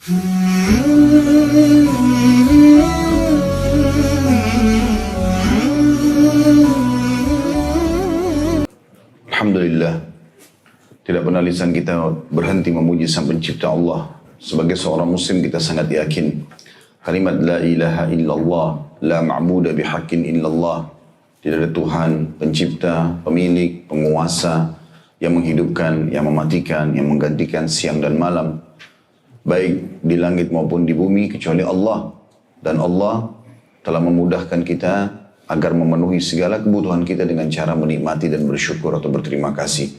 Alhamdulillah, tidak pernah lisan kita berhenti memuji Sang Pencipta Allah. Sebagai seorang muslim kita sangat yakin kalimat la ilaha illallah, la ma'budu bihaqqin illallah. Tidak ada Tuhan, pencipta, pemilik, penguasa yang menghidupkan, yang mematikan, yang menggantikan siang dan malam, baik di langit maupun di bumi, kecuali Allah. Dan Allah telah memudahkan kita agar memenuhi segala kebutuhan kita dengan cara menikmati dan bersyukur atau berterima kasih.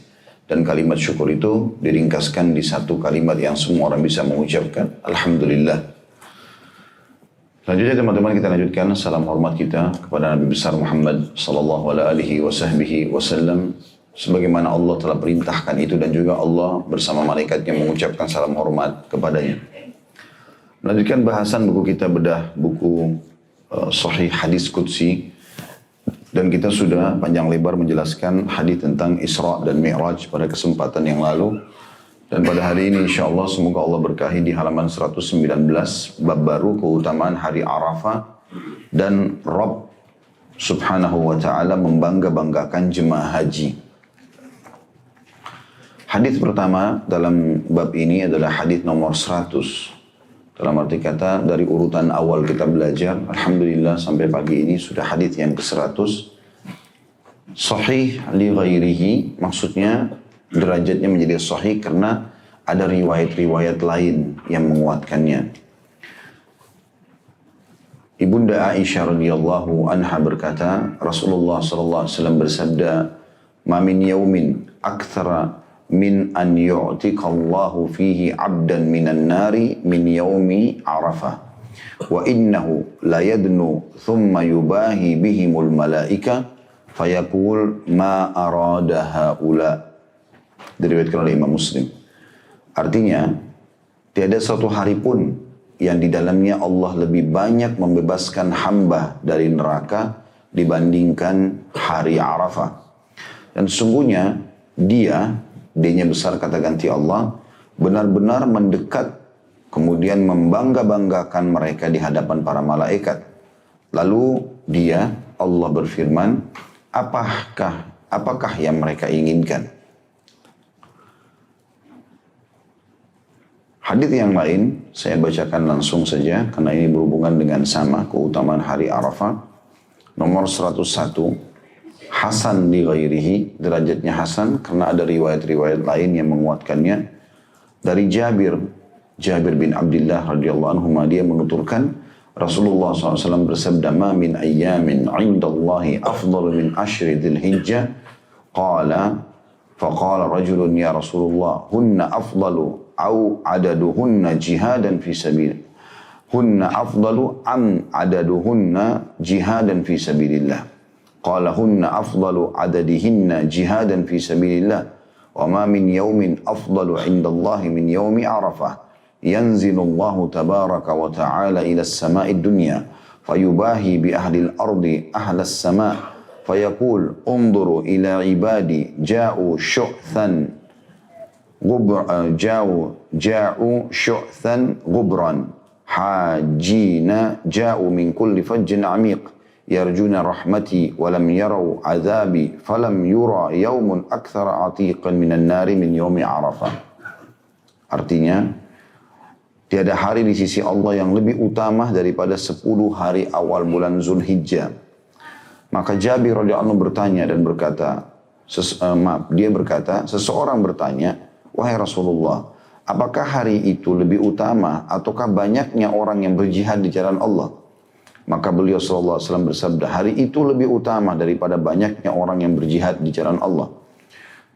Dan kalimat syukur itu diringkaskan di satu kalimat yang semua orang bisa mengucapkan, Alhamdulillah. Selanjutnya teman-teman kita lanjutkan salam hormat kita kepada Nabi besar Muhammad sallallahu alaihi wasallam sebagaimana Allah telah perintahkan itu, dan juga Allah bersama malaikatnya mengucapkan salam hormat kepadanya. Melanjutkan bahasan buku kita bedah buku Sahih Hadis Qudsi, dan kita sudah panjang lebar menjelaskan hadis tentang Isra dan Mi'raj pada kesempatan yang lalu. Dan pada hari ini insyaAllah semoga Allah berkahi di halaman 119 bab baru keutamaan hari Arafah dan Rabb subhanahu wa ta'ala membangga-banggakan jemaah haji. Hadis pertama dalam bab ini adalah hadis nomor 100. Dalam arti kata dari urutan awal kita belajar, Alhamdulillah sampai pagi ini sudah hadis yang ke-100. Sahih li ghairihi, maksudnya derajatnya menjadi sahih karena ada riwayat-riwayat lain yang menguatkannya. Ibunda Aisyah radhiyallahu anha berkata, Rasulullah sallallahu alaihi wasallam bersabda, "Ma min yaumin aktsara min an yu'tiqallahu fihi 'abdan minan nari min yaumi Arafah. Wa innahu la yadnu thumma yubahi bihimul malaika fayaqul ma arada haula." Diriwayatkan oleh Imam Muslim. Artinya, tiada satu hari pun yang di dalamnya Allah lebih banyak membebaskan hamba dari neraka dibandingkan hari Arafah. Dan sesungguhnya D-nya besar kata ganti Allah, benar-benar mendekat kemudian membangga-banggakan mereka di hadapan para malaikat. Lalu Allah berfirman, apakah yang mereka inginkan? Hadis yang lain saya bacakan langsung saja karena ini berhubungan dengan sama keutamaan hari Arafah. Nomor 101, Hasan li ghairihi, derajatnya Hasan karena ada riwayat-riwayat lain yang menguatkannya. Dari Jabir bin Abdullah radhiyallahu anhu, dia menuturkan Rasulullah SAW bersabda, "Ma min ayyamin 'indallahi afdalu min ashri dzulhijjah." Faqala rajulun ya Rasulullah, "Hunna afdalu au adaduhunna jihadan fi sabilillah. Hunna afdalu am adaduhunna jihadan fi sabilillah." Qala hunna afdalu adadihinna jihadan fi sabilillah. Wa ma min yawmin afdalu indallahi min yawmi Arafah. Yanzilullahu tabaraka wa ta'ala ila as-sama'i dunya fayubahi bi ahli al-ardi ahla as-sama' fayaqul unzuru ila ibadi ja'u syu'than غبرا حاجين جاءوا من كل فج عميق يرجون رحمتي ولم يروا عذابي فلم يرى يوم أكثر عتيقا من النار من يوم عرفة. Artinya, tiada hari di sisi Allah yang lebih utama daripada 10 hari awal bulan Zulhijjah. Maka Jabir radhiyallahu anhu bertanya dan berkata, seseorang bertanya, "Wahai Rasulullah, apakah hari itu lebih utama ataukah banyaknya orang yang berjihad di jalan Allah?" Maka beliau sallallahu alaihi wasallam bersabda, "Hari itu lebih utama daripada banyaknya orang yang berjihad di jalan Allah.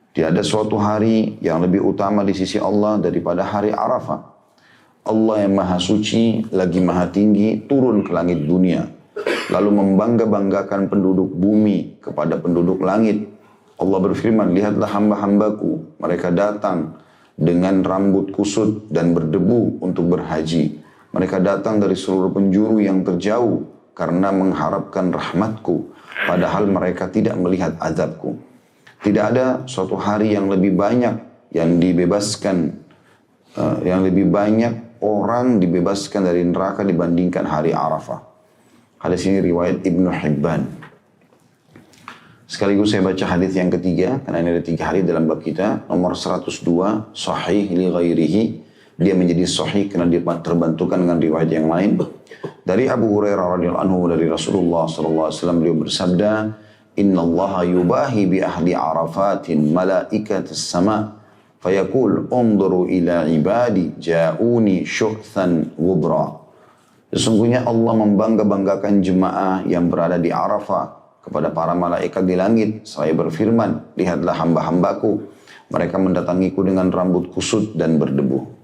Tiada suatu hari yang lebih utama di sisi Allah daripada hari Arafah. Allah yang maha suci lagi maha tinggi turun ke langit dunia, lalu membangga-banggakan penduduk bumi kepada penduduk langit. Allah berfirman, lihatlah hamba-hambaku, mereka datang dengan rambut kusut dan berdebu untuk berhaji. Mereka datang dari seluruh penjuru yang terjauh karena mengharapkan rahmatku, padahal mereka tidak melihat azabku. Tidak ada suatu hari yang lebih banyak yang dibebaskan, yang lebih banyak orang dibebaskan dari neraka dibandingkan hari Arafah. Hadis ini riwayat Ibnu Hibban. Sekaligus saya baca hadis yang ketiga, karena ini ada 3 hadis dalam bab kita. Nomor 102, sahih li ghairihi. Dia menjadi sahih karena dia terbantukan dengan riwayat yang lain. Dari Abu Hurairah radhiyallahu anhu dari Rasulullah sallallahu alaihi wasallam, beliau bersabda, "Inna Allah yubahi bi ahli Arafatin malaikatis sama, fayaqul unzuru ila ibadi ja'uni syu'than gubra." Sesungguhnya Allah membangga-banggakan jemaah yang berada di Arafah kepada para malaikat di langit. Saya berfirman, lihatlah hamba-hambaku, mereka mendatangiku dengan rambut kusut dan berdebu.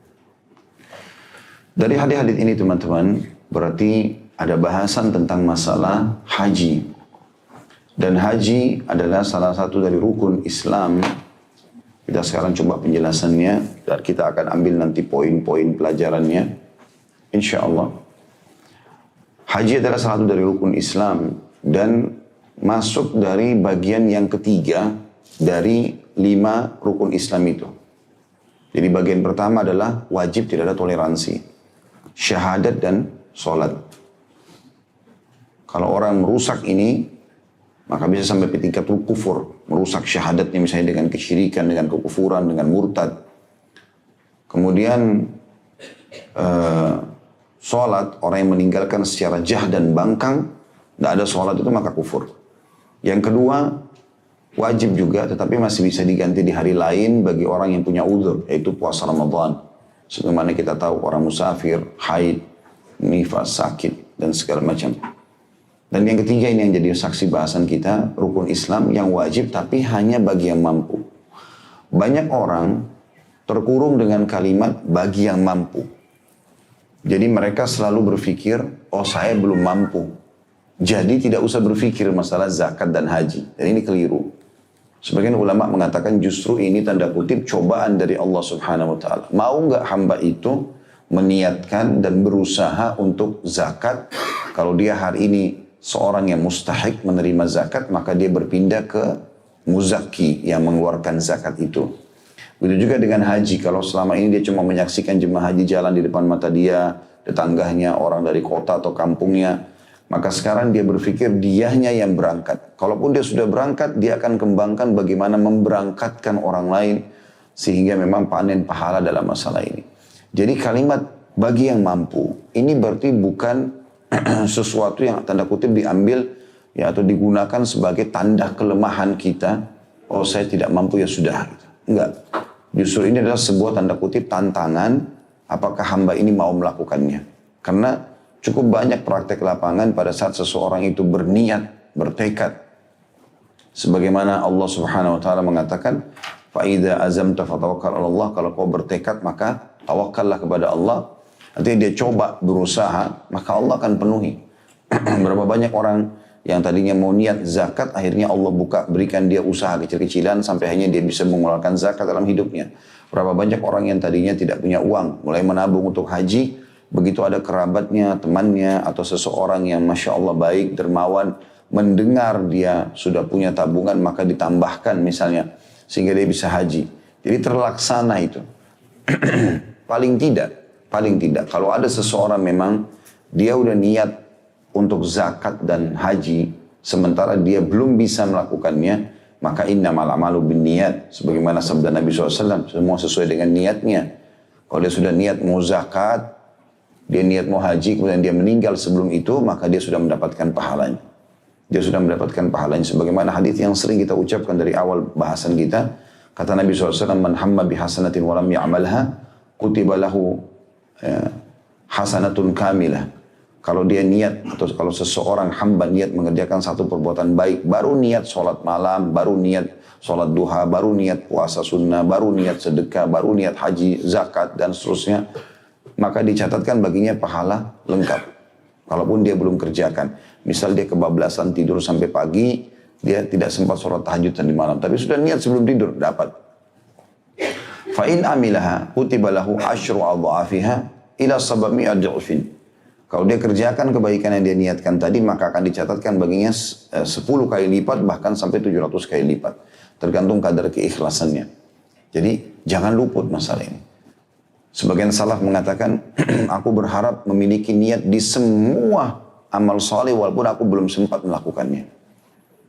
Dari hadis-hadis ini teman-teman, berarti ada bahasan tentang masalah haji. Dan haji adalah salah satu dari rukun Islam. Kita sekarang coba penjelasannya, dan kita akan ambil nanti poin-poin pelajarannya, insya Allah. Haji adalah salah satu dari rukun Islam dan masuk dari bagian yang ketiga dari 5 rukun Islam itu. Jadi bagian pertama adalah wajib tidak ada toleransi. Syahadat dan sholat. Kalau orang merusak ini, maka bisa sampai ke tingkat kufur. Merusak syahadatnya misalnya dengan kesyirikan, dengan kekufuran, dengan murtad. Kemudian sholat, orang yang meninggalkan secara jah dan bangkang, tidak ada sholat itu maka kufur. Yang kedua, wajib juga tetapi masih bisa diganti di hari lain bagi orang yang punya uzur, yaitu puasa Ramadan. Sebagaimana kita tahu orang musafir, haid, nifas, sakit, dan segala macam. Dan yang ketiga ini yang jadi saksi bahasan kita, rukun Islam yang wajib tapi hanya bagi yang mampu. Banyak orang terkurung dengan kalimat bagi yang mampu. Jadi mereka selalu berpikir, oh saya belum mampu. Jadi tidak usah berpikir masalah zakat dan haji. Dan ini keliru. Sebagian ulama mengatakan justru ini tanda kutip cobaan dari Allah Subhanahu wa taala. Mau enggak hamba itu meniatkan dan berusaha untuk zakat? Kalau dia hari ini seorang yang mustahik menerima zakat, maka dia berpindah ke muzaki yang mengeluarkan zakat itu. Begitu juga dengan haji. Kalau selama ini dia cuma menyaksikan jemaah haji jalan di depan mata dia, tetangganya, orang dari kota atau kampungnya, maka sekarang dia berpikir dianya yang berangkat. Kalaupun dia sudah berangkat, dia akan kembangkan bagaimana memberangkatkan orang lain sehingga memang panen pahala dalam masalah ini. Jadi kalimat bagi yang mampu ini berarti bukan sesuatu yang tanda kutip diambil ya atau digunakan sebagai tanda kelemahan kita. Oh saya tidak mampu ya sudah. Gitu. Enggak. Justru ini adalah sebuah tanda kutip tantangan apakah hamba ini mau melakukannya. Karena cukup banyak praktek lapangan pada saat seseorang itu berniat, bertekad. Sebagaimana Allah Subhanahu wa taala mengatakan, "Fa idza azamta fatawakkal 'ala Allah." Kalau kau bertekad maka tawakallah kepada Allah. Artinya dia coba berusaha, maka Allah akan penuhi. Berapa banyak orang yang tadinya mau niat zakat, akhirnya Allah berikan dia usaha kecil-kecilan sampai akhirnya dia bisa mengeluarkan zakat dalam hidupnya. Berapa banyak orang yang tadinya tidak punya uang, mulai menabung untuk haji, begitu ada kerabatnya, temannya, atau seseorang yang Masya Allah baik, dermawan, mendengar dia sudah punya tabungan, maka ditambahkan misalnya, sehingga dia bisa haji. Jadi terlaksana itu. Paling tidak, kalau ada seseorang memang, dia udah niat untuk zakat dan haji, sementara dia belum bisa melakukannya, maka innamal a'malu binniyat. Sebagaimana sabda Nabi SAW, semua sesuai dengan niatnya. Kalau dia sudah niat mau zakat, dia niat mau haji, kemudian dia meninggal sebelum itu, maka dia sudah mendapatkan pahalanya. Dia sudah mendapatkan pahalanya. Sebagaimana hadis yang sering kita ucapkan dari awal bahasan kita, kata Nabi SAW, "Man hamma bihasanatin walam ya'malha, kutiba lahu hasanatun kamilah." Kalau dia niat, atau kalau seseorang hamba niat mengerjakan satu perbuatan baik, baru niat sholat malam, baru niat sholat duha, baru niat puasa sunnah, baru niat sedekah, baru niat haji, zakat, dan seterusnya, maka dicatatkan baginya pahala lengkap. Kalaupun dia belum kerjakan. Misal dia kebablasan tidur sampai pagi, dia tidak sempat sholat tahajud di malam, tapi sudah niat sebelum tidur, dapat. Fa'in amilaha, kutiba lahu asyru adha'afiha ila sabami ad'ufin. Kalau dia kerjakan kebaikan yang dia niatkan tadi, maka akan dicatatkan baginya 10 kali lipat, bahkan sampai 700 kali lipat. Tergantung kadar keikhlasannya. Jadi jangan luput masalah ini. Sebagian salaf mengatakan, aku berharap memiliki niat di semua amal soleh walaupun aku belum sempat melakukannya.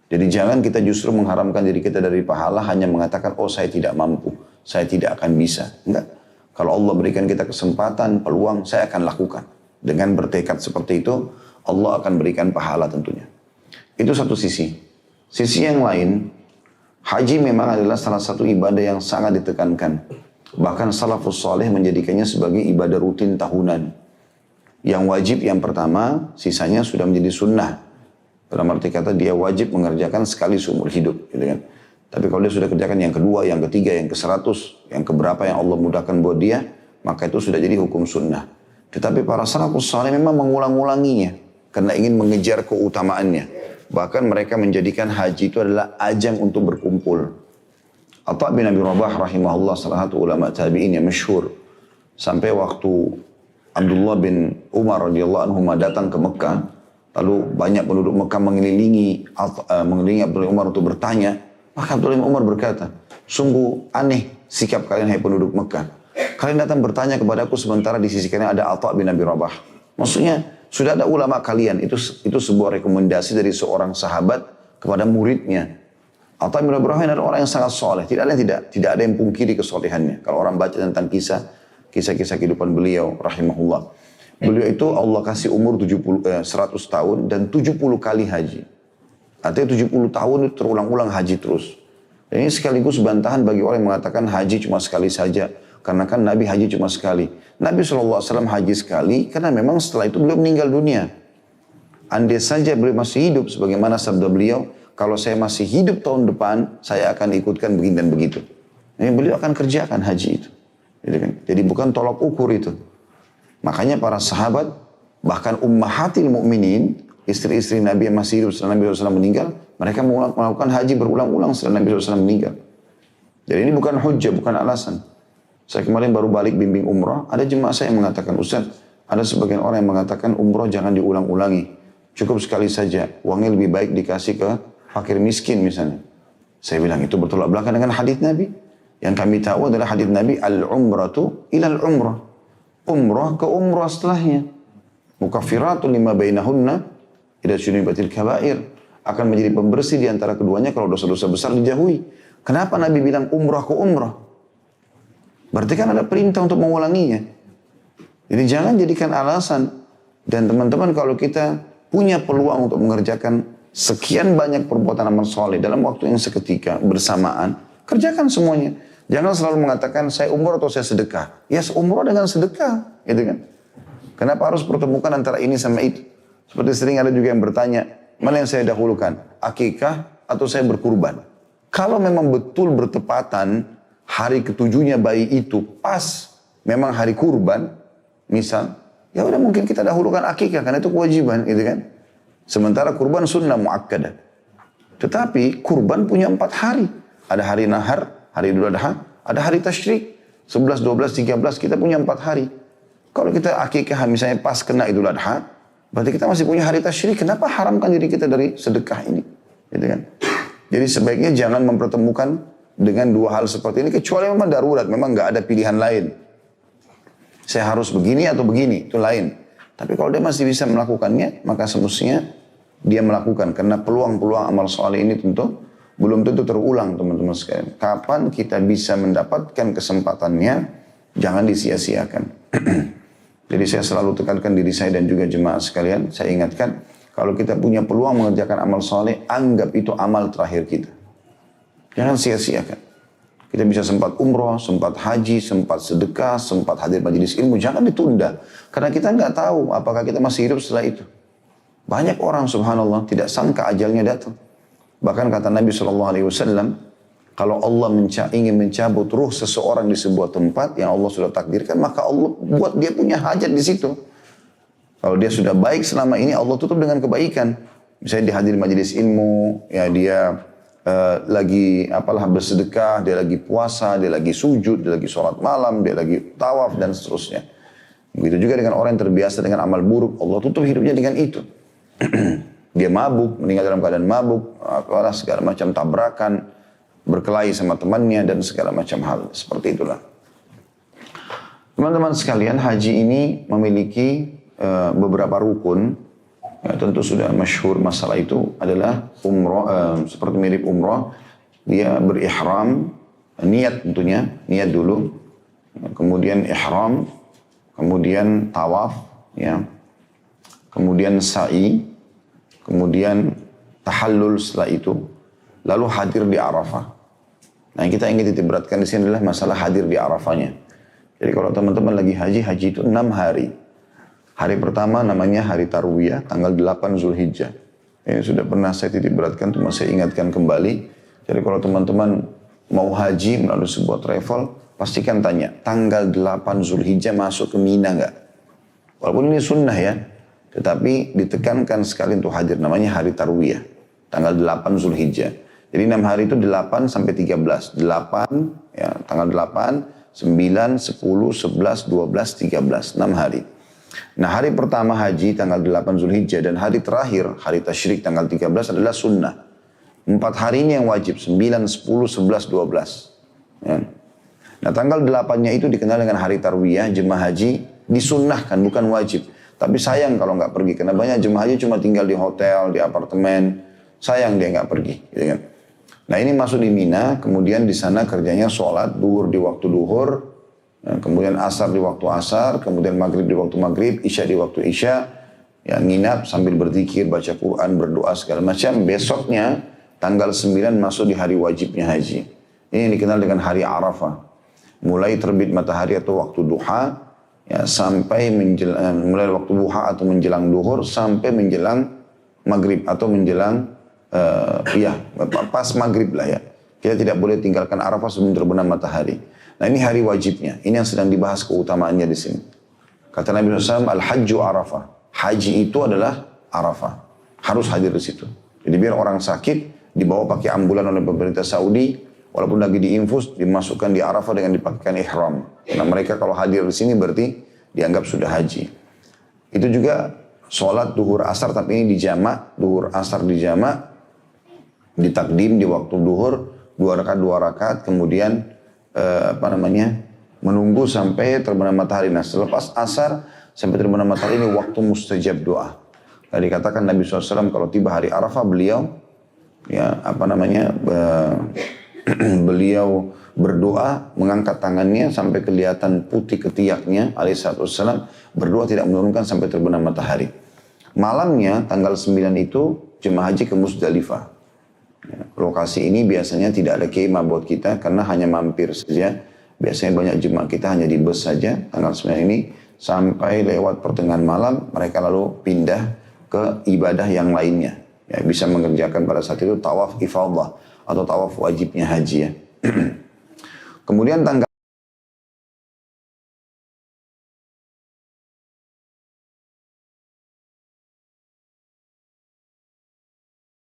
Jadi jangan kita justru mengharamkan diri kita dari pahala hanya mengatakan, oh saya tidak mampu, saya tidak akan bisa. Enggak. Kalau Allah berikan kita kesempatan, peluang, saya akan lakukan. Dengan bertekad seperti itu, Allah akan berikan pahala tentunya. Itu satu sisi. Sisi yang lain, haji memang adalah salah satu ibadah yang sangat ditekankan. Bahkan salafus saleh menjadikannya sebagai ibadah rutin tahunan. Yang wajib yang pertama, sisanya sudah menjadi sunnah. Dalam arti kata dia wajib mengerjakan sekali seumur hidup. Gitu kan. Tapi kalau dia sudah kerjakan yang kedua, yang ketiga, yang ke-100, yang keberapa yang Allah mudahkan buat dia, maka itu sudah jadi hukum sunnah. Tetapi para salafus saleh memang mengulang-ulanginya. Karena ingin mengejar keutamaannya. Bahkan mereka menjadikan haji itu adalah ajang untuk berkumpul. Atha bin Abi Rabah rahimahullah salah satu ulama tabi'in yang masyhur. Sampai waktu Abdullah bin Umar radhiyallahu anhu datang ke Mekah, lalu banyak penduduk Mekah mengelilingi Abdullah bin Umar untuk bertanya, maka Abdullah bin Umar berkata, sungguh aneh sikap kalian hai penduduk Mekah. Kalian datang bertanya kepada aku sementara di sisi kalian ada Atha bin Abi Rabah. Maksudnya sudah ada ulama kalian, itu sebuah rekomendasi dari seorang sahabat kepada muridnya. Atha bin Abi Rabah adalah orang yang sangat soleh, tidak ada yang pungkiri kesolehannya. Kalau orang baca tentang kisah-kisah kehidupan beliau, rahimahullah. Beliau itu Allah kasih umur 100 tahun dan 70 kali haji. Artinya 70 tahun itu terulang-ulang haji terus. Dan ini sekaligus bantahan bagi orang yang mengatakan haji cuma sekali saja. Karena kan Nabi haji cuma sekali. Nabi SAW haji sekali karena memang setelah itu beliau meninggal dunia. Andai saja beliau masih hidup sebagaimana sabda beliau, kalau saya masih hidup tahun depan, saya akan ikutkan begini dan begitu. Ini beliau akan kerjakan haji itu. Jadi bukan tolak ukur itu. Makanya para sahabat, bahkan ummahatil mu'minin, istri-istri Nabi yang masih hidup setelah Nabi SAW meninggal, mereka melakukan haji berulang-ulang setelah Nabi SAW meninggal. Jadi ini bukan hujjah, bukan alasan. Saya kemarin baru balik bimbing umrah, ada jemaah saya yang mengatakan, Ustaz, ada sebagian orang yang mengatakan umrah jangan diulang-ulangi. Cukup sekali saja, uangnya lebih baik dikasih ke fakir miskin misalnya. Saya bilang itu bertolak belakang dengan hadis Nabi. Yang kami tahu adalah hadis Nabi, al-umratu ilal umrah. Umrah ke umrah setelahnya. Mukaffiratun lima bainahunna idza syunibatil kabair. Akan menjadi pembersih di antara keduanya kalau dosa-dosa besar dijauhi. Kenapa Nabi bilang umrah ke umrah? Berarti kan ada perintah untuk mengulanginya. Jadi jangan jadikan alasan. Dan teman-teman kalau kita punya peluang untuk mengerjakan sekian banyak perbuatan amal soleh dalam waktu yang seketika bersamaan, kerjakan semuanya. Jangan selalu mengatakan saya umrah atau saya sedekah. Ya umrah dengan sedekah, gitu kan? Kenapa harus pertemukan antara ini sama itu? Seperti sering ada juga yang bertanya, mana yang saya dahulukan? Akikah atau saya berkurban? Kalau memang betul bertepatan hari ketujuhnya bayi itu pas memang hari kurban, misal, ya udah mungkin kita dahulukan akikah karena itu kewajiban, gitu kan? Sementara kurban sunnah muakkadah. Tetapi kurban punya 4 hari. Ada hari nahar, hari Idul Adha, ada hari tasyrik. 11, 12, 13 kita punya 4 hari. Kalau kita akikah misalnya pas kena Idul Adha, berarti kita masih punya hari tasyrik. Kenapa haramkan diri kita dari sedekah ini? Gitu kan? Jadi sebaiknya jangan mempertemukan dengan 2 hal seperti ini. Kecuali memang darurat, memang nggak ada pilihan lain. Saya harus begini atau begini, itu lain. Tapi kalau dia masih bisa melakukannya, maka semestinya dia melakukan. Karena peluang-peluang amal soleh ini tentu belum tentu terulang teman-teman sekalian. Kapan kita bisa mendapatkan kesempatannya, jangan disia-siakan. Jadi saya selalu tekankan diri saya dan juga jemaah sekalian, saya ingatkan, kalau kita punya peluang mengerjakan amal soleh, anggap itu amal terakhir kita. Jangan sia-siakan. Kita bisa sempat umroh, sempat haji, sempat sedekah, sempat hadir majelis ilmu. Jangan ditunda. Karena kita nggak tahu apakah kita masih hidup setelah itu. Banyak orang subhanallah tidak sangka ajalnya datang. Bahkan kata Nabi SAW, kalau Allah ingin mencabut ruh seseorang di sebuah tempat yang Allah sudah takdirkan, maka Allah buat dia punya hajat di situ. Kalau dia sudah baik selama ini, Allah tutup dengan kebaikan. Misalnya dihadiri majelis ilmu, ya dia lagi bersedekah, dia lagi puasa, dia lagi sujud, dia lagi sholat malam, dia lagi tawaf dan seterusnya. Begitu juga dengan orang yang terbiasa dengan amal buruk, Allah tutup hidupnya dengan itu. Dia mabuk, meninggal dalam keadaan mabuk, segala macam tabrakan, berkelahi sama temannya dan segala macam hal seperti itulah. Teman-teman sekalian, haji ini memiliki beberapa rukun. Ya, tentu sudah masyhur masalah itu adalah umroh, seperti mirip umroh. Dia berihram, niat tentunya, niat dulu. Kemudian ihram, kemudian tawaf, ya. Kemudian sa'i, kemudian tahallul setelah itu, lalu hadir di Arafah. Nah, yang kita ingin titik beratkan di sini adalah masalah hadir di Arafahnya. Jadi kalau teman-teman lagi haji itu 6 hari. Hari pertama namanya hari Tarwiyah, tanggal 8 Zulhijjah. Ini sudah pernah saya titik beratkan, cuma saya ingatkan kembali. Jadi kalau teman-teman mau haji melalui sebuah travel, pastikan tanya, tanggal 8 Zulhijjah masuk ke Mina enggak? Walaupun ini sunnah ya, tetapi ditekankan sekali untuk hadir, namanya hari Tarwiyah, tanggal 8 Zulhijjah. Jadi 6 hari itu 8 sampai 13. 8, ya, tanggal 8, 9, 10, 11, 12, 13. 6 hari. Nah, hari pertama haji tanggal 8 Zulhijjah dan hari terakhir, hari Tasyrik tanggal 13 adalah sunnah. 4 hari ini yang wajib, 9, 10, 11, 12. Ya. Nah, tanggal 8-nya itu dikenal dengan hari Tarwiyah, jemaah haji disunnahkan, bukan wajib. Tapi sayang kalau nggak pergi, karena banyak jemaah haji cuma tinggal di hotel, di apartemen. Sayang dia nggak pergi, gitu kan. Nah, ini masuk di Mina, kemudian di sana kerjanya sholat duhur di waktu duhur, kemudian asar di waktu asar, kemudian maghrib di waktu maghrib, isya di waktu isya, ya, nginap sambil berzikir, baca Quran, berdoa segala macam. Besoknya tanggal 9 masuk di hari wajibnya haji. Ini dikenal dengan hari Arafah. Mulai terbit matahari atau waktu duha, ya, sampai mulai waktu duha atau menjelang duhur sampai menjelang maghrib atau menjelang pas maghrib lah ya. Kita tidak boleh tinggalkan Arafah sebelum terbenam matahari. Nah, ini hari wajibnya. Ini yang sedang dibahas keutamaannya di sini. Kata Nabi SAW, Al-Hajju Arafah. Haji itu adalah Arafah. Harus hadir di situ. Jadi biar orang sakit dibawa pakai ambulan oleh pemerintah Saudi, walaupun lagi diinfus, dimasukkan di Arafah dengan dipakaikan ihram. Karena mereka kalau hadir di sini berarti dianggap sudah haji. Itu juga sholat duhur asar, tapi ini di jamak, duhur asar di jamak, ditakdim di waktu duhur, 2 rakaat, kemudian menunggu sampai terbenam matahari. Nah, selepas asar sampai terbenam matahari ini waktu mustajab doa. Nah, dikatakan Nabi SAW kalau tiba hari Arafah beliau beliau berdoa, mengangkat tangannya sampai kelihatan putih ketiaknya alaihissalam, berdoa tidak menurunkan sampai terbenam matahari. Malamnya tanggal 9 itu jemaah haji ke Musdalifah. Ya, lokasi ini biasanya tidak ada kemah buat kita karena hanya mampir saja. Biasanya banyak jemaah kita hanya di bus saja tanggal 9 ini sampai lewat pertengahan malam mereka lalu pindah ke ibadah yang lainnya. Ya, bisa mengerjakan pada saat itu tawaf ifadah atau tawaf wajibnya haji ya. Kemudian tanggal